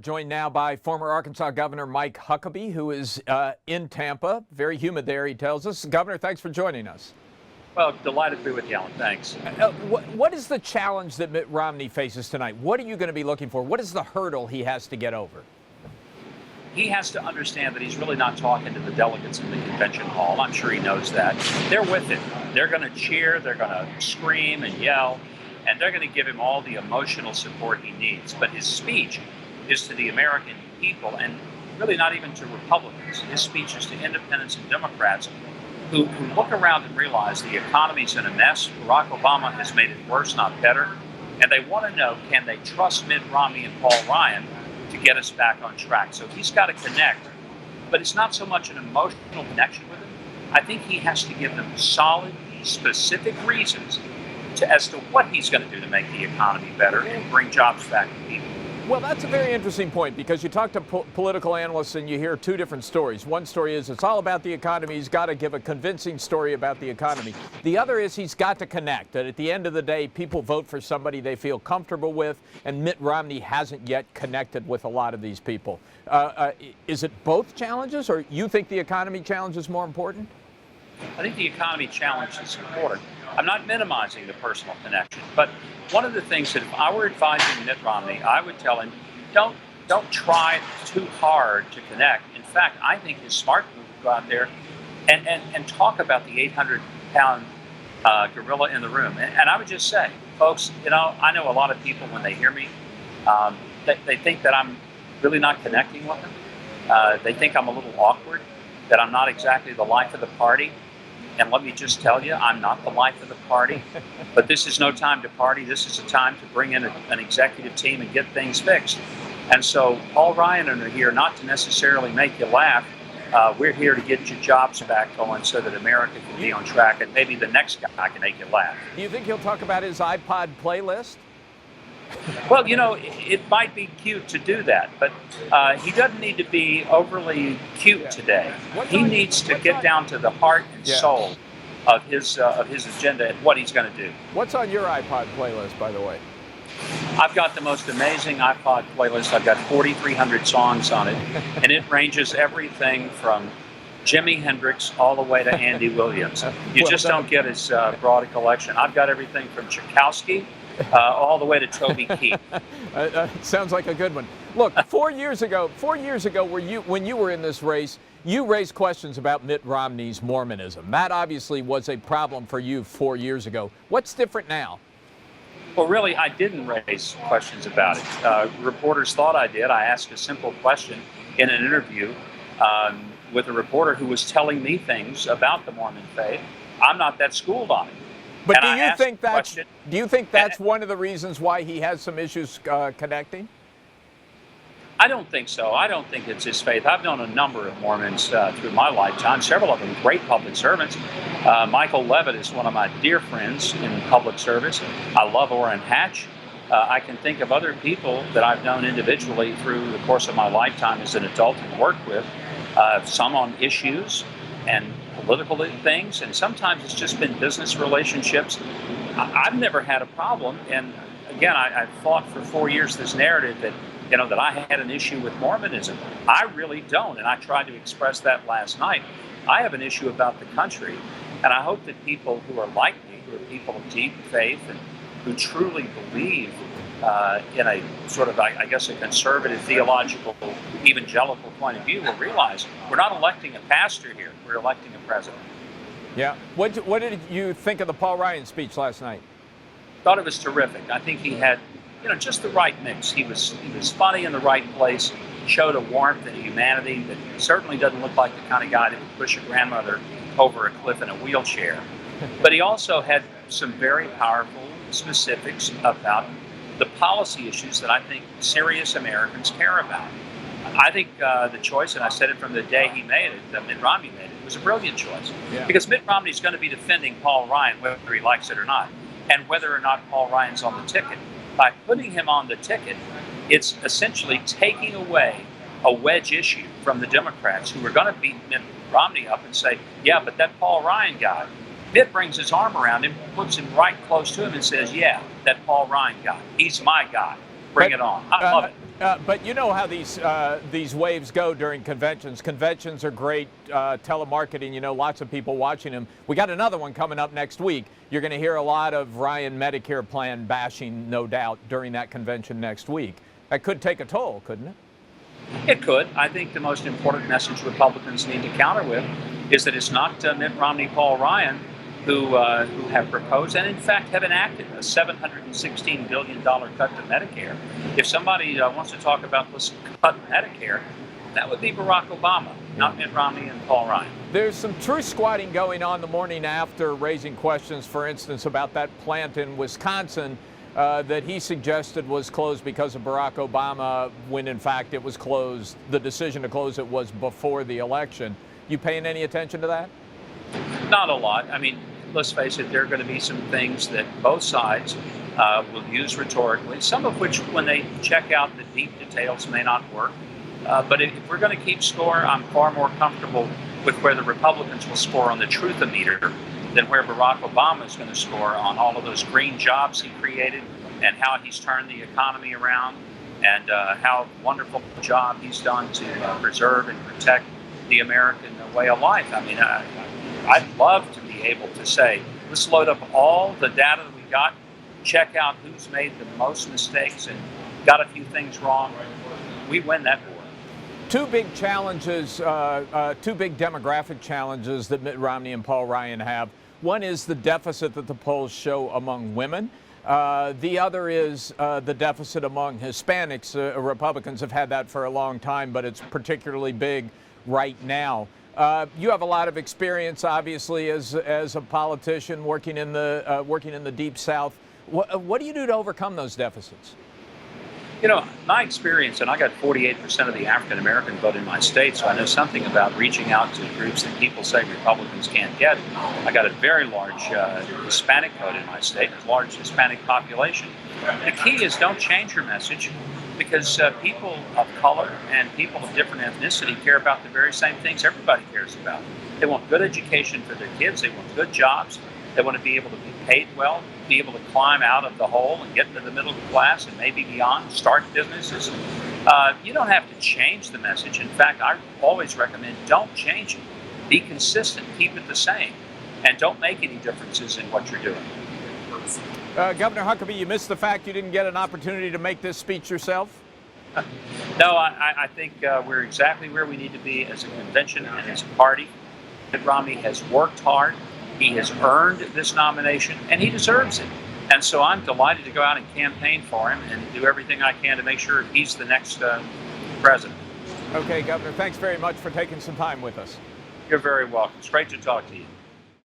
joined now by former Arkansas Governor Mike Huckabee, who is in Tampa. Very humid there, he tells us. Governor, thanks for joining us. Well, delighted to be with you, Alan. Thanks. What is the challenge that Mitt Romney faces tonight? What are you going to be looking for? What is the hurdle he has to get over? He has to understand that he's really not talking to the delegates in the convention hall. I'm sure he knows that. They're with him. They're going to cheer, they're going to scream and yell, and they're going to give him all the emotional support he needs. But his speech is to the American people, and really not even to Republicans. His speech is to independents and Democrats who look around and realize the economy's in a mess. Barack Obama has made it worse, not better. And they want to know, can they trust Mitt Romney and Paul Ryan to get us back on track? So he's got to connect, but it's not so much an emotional connection with them. I think he has to give them solid, specific reasons as to what he's going to do to make the economy better and bring jobs back to people. Well, that's a very interesting point, because you talk to political analysts and you hear two different stories. One story is it's all about the economy. He's got to give a convincing story about the economy. The other is he's got to connect. That at the end of the day, people vote for somebody they feel comfortable with, and Mitt Romney hasn't yet connected with a lot of these people. Is it both challenges, or you think the economy challenge is more important? I think the economy challenge is important. I'm not minimizing the personal connection, but one of the things that if I were advising Mitt Romney, I would tell him, don't try too hard to connect. In fact, I think his smart move would go out there and talk about the 800-pound gorilla in the room. And I would just say, folks, I know a lot of people, when they hear me, they think that I'm really not connecting with them. They think I'm a little awkward, that I'm not exactly the life of the party. And let me just tell you, I'm not the life of the party, but this is no time to party. This is a time to bring in an executive team and get things fixed. And so Paul Ryan and are here not to necessarily make you laugh. We're here to get your jobs back going so that America can be on track, and maybe the next guy can make you laugh. Do you think he'll talk about his iPod playlist? Well, it might be cute to do that, but he doesn't need to be overly cute today. He needs to get down to the heart and soul of his agenda and what he's going to do. What's on your iPod playlist, by the way? I've got the most amazing iPod playlist. I've got 4,300 songs on it, and it ranges everything from Jimi Hendrix all the way to Andy Williams. You just don't get his broad a collection. I've got everything from Tchaikovsky all the way to Toby Keith. Sounds like a good one. Look, 4 years ago, when you were in this race, you raised questions about Mitt Romney's Mormonism. That obviously was a problem for you 4 years ago. What's different now? Well, really, I didn't raise questions about it. Reporters thought I did. I asked a simple question in an interview with a reporter who was telling me things about the Mormon faith. I'm not that schooled on it. But do you think that's one of the reasons why he has some issues connecting? I don't think so. I don't think it's his faith. I've known a number of Mormons through my lifetime, several of them great public servants. Michael Levitt is one of my dear friends in public service. I love Orrin Hatch. I can think of other people that I've known individually through the course of my lifetime as an adult and worked with, some on issues and political things, and sometimes it's just been business relationships. I've never had a problem, and again, I've fought for 4 years this narrative that that I had an issue with Mormonism. I really don't, and I tried to express that last night. I have an issue about the country, and I hope that people who are like me, who are people of deep faith and who truly believe in a sort of, I guess, a conservative, theological, evangelical point of view will realize we're not electing a pastor here, we're electing a president. Yeah. What did you think of the Paul Ryan speech last night? Thought it was terrific. I think he had just the right mix. He was funny in the right place, showed a warmth and a humanity that certainly doesn't look like the kind of guy that would push a grandmother over a cliff in a wheelchair. But he also had some very powerful specifics about the policy issues that I think serious Americans care about. I think the choice, and I said it from the day he made it, that Mitt Romney made it, was a brilliant choice. Yeah. Because Mitt Romney's going to be defending Paul Ryan whether he likes it or not, and whether or not Paul Ryan's on the ticket. By putting him on the ticket, it's essentially taking away a wedge issue from the Democrats who are going to beat Mitt Romney up and say, yeah, but that Paul Ryan guy, Mitt brings his arm around him, puts him right close to him and says, yeah, that Paul Ryan guy, he's my guy. Bring it on. I love it. But you know how these waves go during conventions. Conventions are great telemarketing. You know, lots of people watching them. We got another one coming up next week. You're going to hear a lot of Ryan Medicare plan bashing, no doubt, during that convention next week. That could take a toll, couldn't it? It could. I think the most important message Republicans need to counter with is that it's not Mitt Romney, Paul Ryan, who have proposed and in fact have enacted a $716 billion cut to Medicare. If somebody wants to talk about this cut Medicare, that would be Barack Obama, not Mitt Romney and Paul Ryan. There's some truth squatting going on the morning after, raising questions, for instance, about that plant in Wisconsin that he suggested was closed because of Barack Obama, when in fact it was closed. The decision to close it was before the election. You paying any attention to that? Not a lot. I mean, let's face it, there are going to be some things that both sides will use rhetorically, some of which, when they check out the deep details, may not work. But if we're going to keep score, I'm far more comfortable with where the Republicans will score on the truth-o-meter than where Barack Obama is going to score on all of those green jobs he created and how he's turned the economy around and how wonderful a job he's done to preserve and protect the American way of life. I mean, I'd love to be able to say, let's load up all the data that we got, check out who's made the most mistakes and got a few things wrong. We win that war. Two big challenges, two big demographic challenges that Mitt Romney and Paul Ryan have. One is the deficit that the polls show among women. The other is the deficit among Hispanics. Republicans have had that for a long time, but it's particularly big right now. You have a lot of experience, obviously, as a politician working in the Deep South. What do you do to overcome those deficits? You know, my experience, and I got 48% of the African American vote in my state, so I know something about reaching out to groups that people say Republicans can't get. I got a very large Hispanic vote in my state, a large Hispanic population. The key is don't change your message, because people of color and people of different ethnicity care about the very same things everybody cares about. They want good education for their kids. They want good jobs. They want to be able to be paid well, be able to climb out of the hole and get into the middle class and maybe beyond, start businesses. You don't have to change the message. In fact, I always recommend don't change it. Be consistent, keep it the same, and don't make any differences in what you're doing. Governor Huckabee, you missed the fact you didn't get an opportunity to make this speech yourself? No, I think we're exactly where we need to be as a convention and as a party. Mitt Romney has worked hard. He has earned this nomination, and he deserves it. And so I'm delighted to go out and campaign for him and do everything I can to make sure he's the next president. Okay, Governor, thanks very much for taking some time with us. You're very welcome. It's great to talk to you.